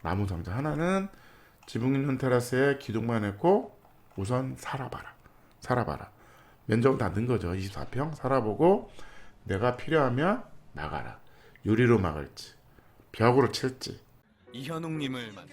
나무 상자. 하나는 지붕 있는 테라스에 기둥만 했고 우선 살아봐라. 면적은 다 는 거죠. 24평 살아보고 내가 필요하면 나가라. 유리로 막을지 벽으로 칠지. 이현웅님을 만.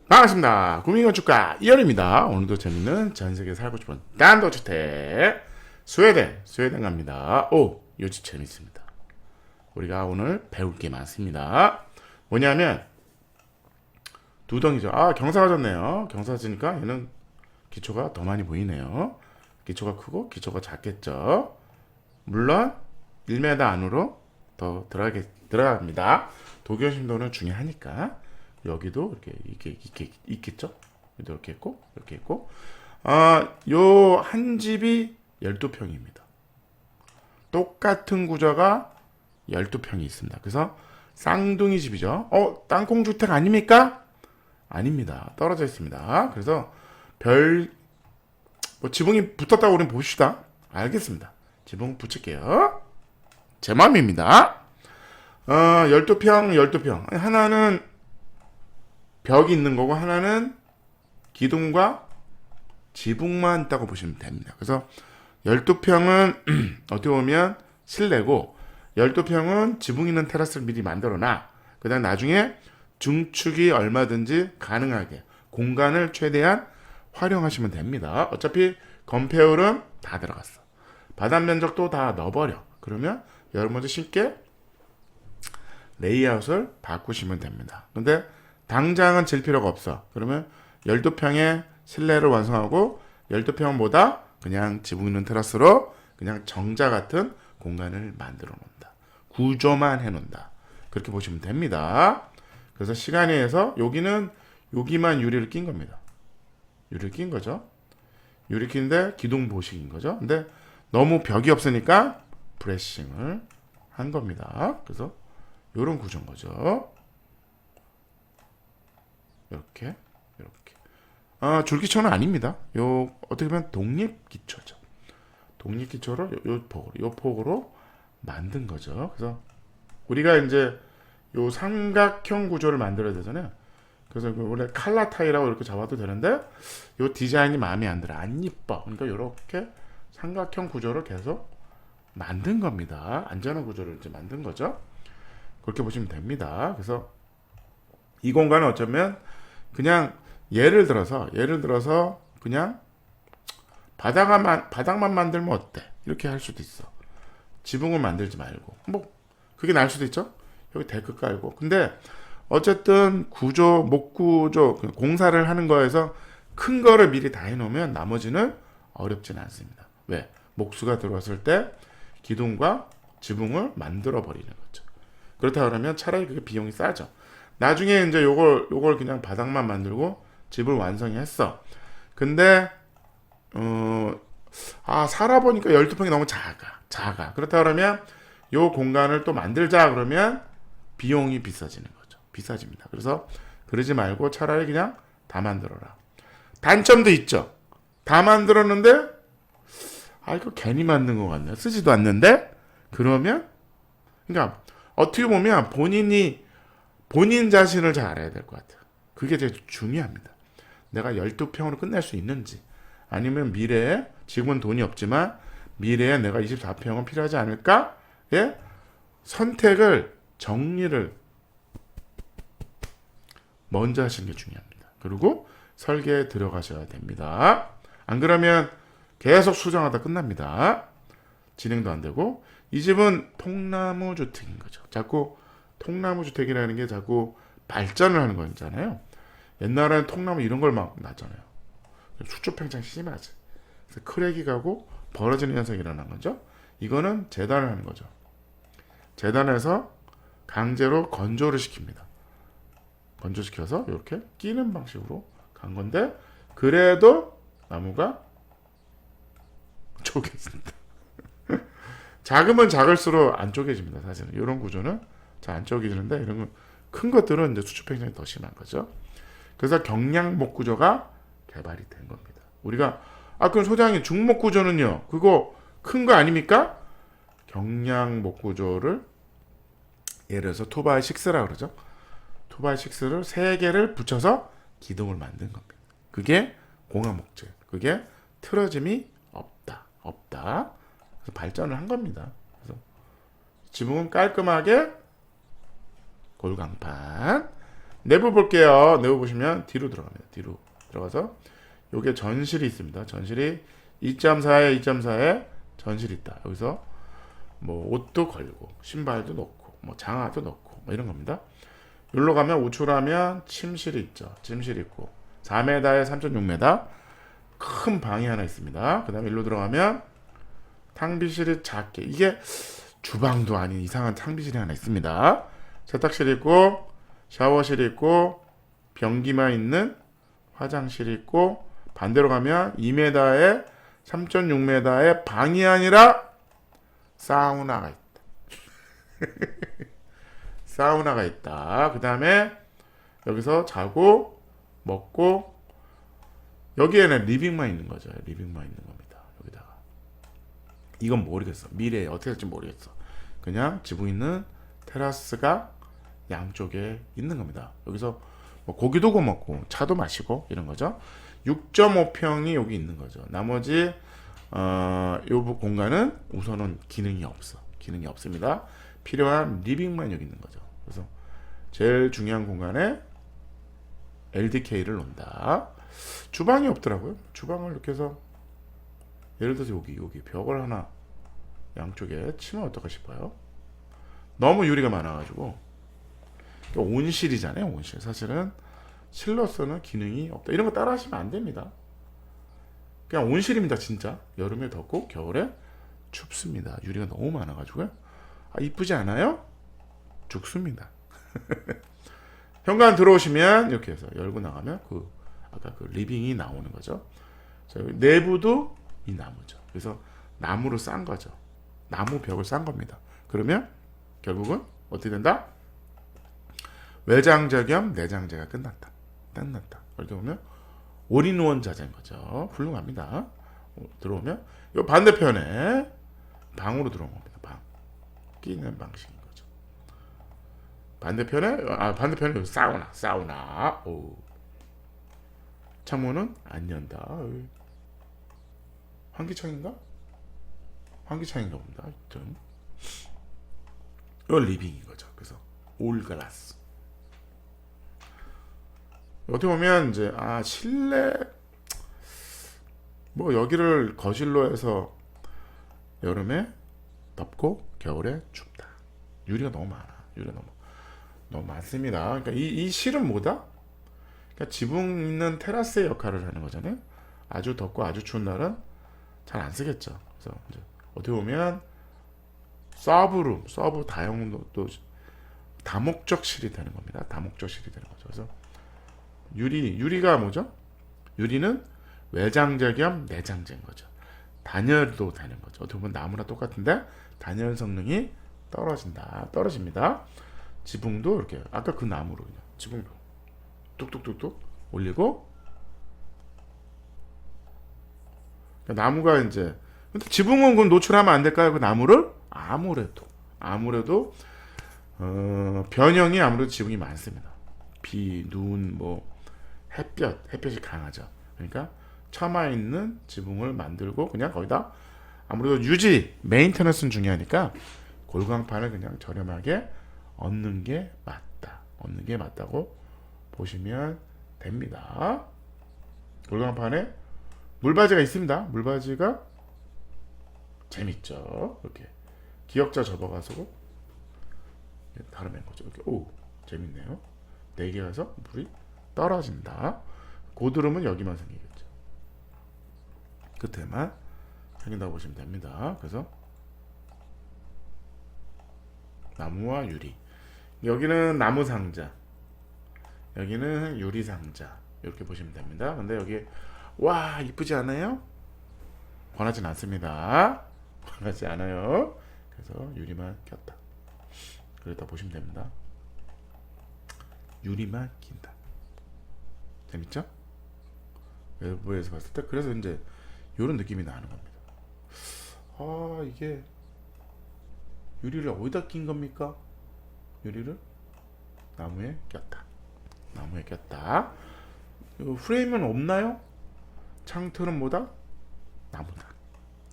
반갑습니다. 구민건축가 이현입니다. 오늘도 재밌는 전세계 살고 싶은 단독주택 스웨덴 갑니다. 요 집 재밌습니다. 우리가 오늘 배울 게 많습니다. 뭐냐면 두덩이죠. 경사가 졌네요. 경사가 지니까 얘는 기초가 더 많이 보이네요. 기초가 크고 기초가 작겠죠. 물론 1m 안으로 더 들어갑니다. 도교 심도는 중요하니까 여기도 이렇게 있겠죠. 이렇게 있고 요 한 집이 12평입니다. 똑같은 구조가 12평이 있습니다. 그래서 쌍둥이 집이죠. 땅콩 주택 아닙니까? 아닙니다. 떨어져 있습니다. 그래서 지붕이 붙었다고 우리는 봅시다. 알겠습니다. 지붕 붙일게요. 제 마음입니다. 12평. 하나는 벽이 있는 거고 하나는 기둥과 지붕만 있다고 보시면 됩니다. 그래서 12평은 어떻게 보면 실내고 12평은 지붕 있는 테라스를 미리 만들어놔. 그 다음 나중에 중축이 얼마든지 가능하게 공간을 최대한 활용하시면 됩니다. 어차피 건폐율은 다 들어갔어. 바닥 면적도 다 넣어버려. 그러면 여러분들 쉽게 레이아웃을 바꾸시면 됩니다. 근데 당장은 질 필요가 없어. 그러면 12평의 실내를 완성하고 12평보다 그냥 지붕 있는 테라스로 그냥 정자 같은 공간을 만들어 놓는다. 구조만 해 놓는다. 그렇게 보시면 됩니다. 그래서 시간에 의해서 여기만 유리를 낀 겁니다. 유리를 낀 거죠. 유리 낀데 기둥 보식인 거죠. 근데 너무 벽이 없으니까 브레싱을 한 겁니다. 그래서 이런 구조인 거죠. 이렇게. 줄기초는 아닙니다. 어떻게 보면 독립기초죠. 독립기초를 요 폭으로 만든 거죠. 그래서 우리가 이제 요 삼각형 구조를 만들어야 되잖아요. 그래서 원래 칼라 타이라고 이렇게 잡아도 되는데 요 디자인이 마음에 안 들어. 안 이뻐. 그러니까 이렇게 삼각형 구조를 계속 만든 겁니다. 안전한 구조를 이제 만든 거죠. 그렇게 보시면 됩니다. 그래서 이 공간은 어쩌면 그냥 예를 들어서 그냥 바닥만 만들면 어때? 이렇게 할 수도 있어. 지붕을 만들지 말고 그게 나을 수도 있죠. 여기 데크 깔고. 근데 어쨌든 목구조 공사를 하는 거에서 큰 거를 미리 다 해놓으면 나머지는 어렵지는 않습니다. 왜? 목수가 들어왔을 때 기둥과 지붕을 만들어 버리는 거죠. 그렇다 그러면 차라리 그게 비용이 싸죠. 나중에 이제 요걸 그냥 바닥만 만들고 집을 완성했어. 근데 살아보니까 12평이 너무 작아. 그렇다 그러면 요 공간을 또 만들자 그러면 비용이 비싸지는 거죠. 비싸집니다. 그래서 그러지 말고 차라리 그냥 다 만들어라. 단점도 있죠. 다 만들었는데 이거 괜히 만든 것 같네. 쓰지도 않는데 그러면 그러니까 어떻게 보면 본인 자신을 잘 알아야 될 것 같아요. 그게 제일 중요합니다. 내가 12평으로 끝낼 수 있는지 아니면 미래에 지금은 돈이 없지만 미래에 내가 24평은 필요하지 않을까? 예? 정리를 먼저 하시는 게 중요합니다. 그리고 설계에 들어가셔야 됩니다. 안 그러면 계속 수정하다 끝납니다. 진행도 안 되고 이 집은 통나무 주택인 거죠. 자꾸 통나무 주택이라는 게 자꾸 발전을 하는 거잖아요. 옛날에는 통나무 이런 걸 막 났잖아요. 수초 팽창 심하지. 그래서 크랙이 가고 벌어지는 현상이 일어난 거죠. 이거는 재단을 하는 거죠. 재단해서 강제로 건조를 시킵니다. 건조시켜서 이렇게 끼는 방식으로 간 건데 그래도 나무가 쪼개진다. 작으면 작을수록 안 쪼개집니다. 사실은 이런 구조는 잘 안 쪼개지는데 이런 큰 것들은 이제 수축 팽창이 더 심한 거죠. 그래서 경량목 구조가 개발이 된 겁니다. 우리가 그럼 소장님 중목 구조는요? 그거 큰 거 아닙니까? 경량 목구조를 예를 들어서 2x6라 그러죠. 2x6를 3개를 붙여서 기둥을 만든 겁니다. 그게 공학 목재. 그게 틀어짐이 없다. 그래서 발전을 한 겁니다. 그래서 지붕은 깔끔하게 골강판. 내부 볼게요. 내부 보시면 뒤로 들어갑니다. 뒤로 들어가서 요게 전실이 있습니다. 전실이 2.4에 2.4에 전실이 있다. 여기서 뭐 옷도 걸고 신발도 놓고 뭐 장화도 놓고 뭐 이런 겁니다. 여기로 가면 우측하면 침실이 있죠. 침실이 있고 4m에 3.6m 큰 방이 하나 있습니다. 그 다음에 일로 들어가면 탕비실이 작게, 이게 주방도 아닌 이상한 탕비실이 하나 있습니다. 세탁실이 있고 샤워실이 있고 변기만 있는 화장실이 있고, 반대로 가면 2m에 3.6m의 방이 아니라 사우나가 있다. 사우나가 있다. 그 다음에 여기서 자고 먹고, 여기에는 리빙만 있는 거죠. 리빙만 있는 겁니다. 여기다가. 이건 모르겠어. 미래에 어떻게 될지 모르겠어. 그냥 지붕 있는 테라스가 양쪽에 있는 겁니다. 여기서 뭐 고기도 구워 먹고 차도 마시고 이런 거죠. 6.5평이 여기 있는 거죠. 나머지 이 공간은 우선은 기능이 없습니다. 필요한 리빙만 여기 있는 거죠. 그래서 제일 중요한 공간에 LDK를 놓는다. 주방이 없더라고요. 주방을 이렇게 해서 예를 들어서 여기 벽을 하나 양쪽에 치면 어떨까 싶어요. 너무 유리가 많아가지고. 온실이잖아요. 온실. 사실은 실로서는 기능이 없다. 이런 거 따라 하시면 안 됩니다. 그냥 온실입니다. 진짜. 여름에 덥고 겨울에 춥습니다. 유리가 너무 많아가지고요. 이쁘지 않아요? 죽습니다. 현관 들어오시면 이렇게 해서 열고 나가면 아까 그 리빙이 나오는 거죠. 자, 내부도 이 나무죠. 그래서 나무로 싼 거죠. 나무 벽을 싼 겁니다. 그러면 결국은 어떻게 된다? 외장재 겸 내장재가 끝났다. 이렇게 보면 올인원 자재인 거죠. 훌륭합니다. 들어오면 이 반대편에 방으로 들어온 겁니다. 방. 끼는 방식인 거죠. 반대편에 사우나. 오. 창문은 안 연다. 환기창인가? 환기창인가 봅니다. 하여튼 이건 리빙인 거죠. 그래서 올 글라스. 어떻게 보면 이제 실내 뭐 여기를 거실로 해서 여름에 덥고 겨울에 춥다. 유리가 너무 많아. 유리가 너무 많습니다. 그러니까 이 실은 뭐다? 그러니까 지붕 있는 테라스의 역할을 하는 거잖아요. 아주 덥고 아주 추운 날은 잘 안 쓰겠죠. 그래서 이제 어떻게 보면 서브 다용도 또 다목적실이 되는 겁니다. 다목적실이 되는 거죠. 그래서 유리가 뭐죠? 유리는 외장재 겸 내장재인 거죠. 단열도 되는 거죠. 어떻게 보면 나무랑 똑같은데 단열 성능이 떨어집니다. 지붕도 이렇게 아까 그 나무로 그냥 지붕도 뚝뚝뚝뚝 올리고, 나무가 이제, 근데 지붕은 그럼 노출하면 안 될까요? 그 나무를 아무래도 변형이 아무래도 지붕이 많습니다. 비, 눈, 뭐 햇볕이 강하죠. 그러니까 처마 있는 지붕을 만들고 그냥 거기다 아무래도 메인테너스는 중요하니까 골광판을 그냥 저렴하게 얻는 게 맞다고 보시면 됩니다. 골광판에 물바지가 있습니다. 물바지가 재밌죠. 이렇게 기역자 접어가지고 다루는 거죠. 이렇게 재밌네요. 내게 가서 물이 떨어진다. 고드름은 여기만 생기겠죠. 끝에만 생긴다고 보시면 됩니다. 그래서 나무와 유리. 여기는 나무 상자, 여기는 유리 상자. 이렇게 보시면 됩니다. 근데 여기 이쁘지 않아요? 권하진 않습니다. 권하지 않아요. 그래서 유리만 꼈다. 그렇다 보시면 됩니다. 유리만 낀다. 재밌죠? 외부에서 봤을 때 그래서 이제 이런 느낌이 나는 겁니다. 이게 유리를 어디다 낀 겁니까? 유리를 나무에 꼈다. 나무에 꼈다. 프레임은 없나요? 창틀은 뭐다? 나무다.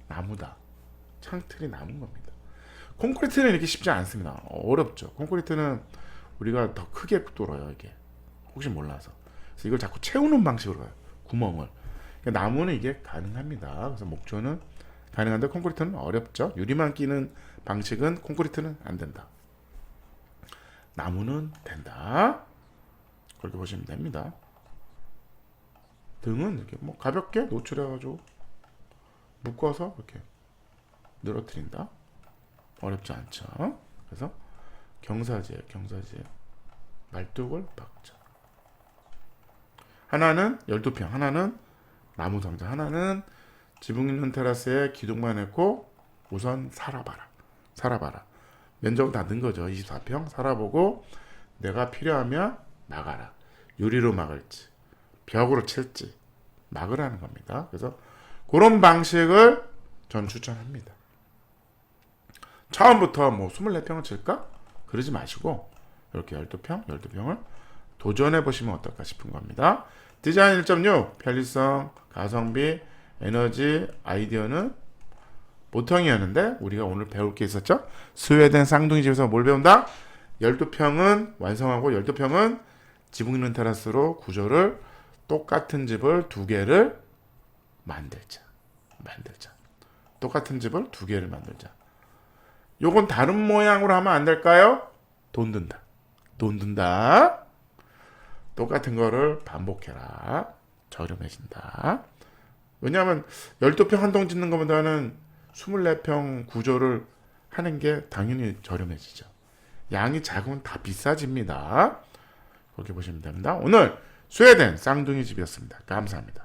나무다. 창틀이 나무인 겁니다. 콘크리트는 이렇게 쉽지 않습니다. 어렵죠. 콘크리트는 우리가 더 크게 뚫어요. 이게 혹시 몰라서. 그래서 이걸 자꾸 채우는 방식으로 가요. 구멍을. 그러니까 나무는 이게 가능합니다. 그래서 목조는 가능한데 콘크리트는 어렵죠. 유리만 끼는 방식은 콘크리트는 안 된다. 나무는 된다. 그렇게 보시면 됩니다. 등은 이렇게 뭐 가볍게 노출해가지고 묶어서 이렇게 늘어뜨린다. 어렵지 않죠. 그래서 경사지에 말뚝을 박자. 하나는 12평, 하나는 나무 상자, 하나는 지붕 있는 테라스에 기둥만 했고 우선 살아봐라. 면적은 다 는 거죠. 24평 살아보고 내가 필요하면 막아라. 유리로 막을지 벽으로 칠지 막으라는 겁니다. 그래서 그런 방식을 전 추천합니다. 처음부터 뭐 24평을 칠까? 그러지 마시고 이렇게 12평을 도전해 보시면 어떨까 싶은 겁니다. 디자인 1.6 편리성, 가성비, 에너지, 아이디어는 보통이었는데 우리가 오늘 배울 게 있었죠. 스웨덴 쌍둥이 집에서 뭘 배운다? 12평은 완성하고 12평은 지붕 있는 테라스로 구조를 똑같은 집을 두 개를 만들자. 똑같은 집을 두 개를 만들자. 요건 다른 모양으로 하면 안 될까요? 돈 든다. 똑같은 거를 반복해라. 저렴해진다. 왜냐하면 12평 한 동 짓는 것보다는 24평 구조를 하는 게 당연히 저렴해지죠. 양이 작으면 다 비싸집니다. 그렇게 보시면 됩니다. 오늘 스웨덴 쌍둥이 집이었습니다. 감사합니다.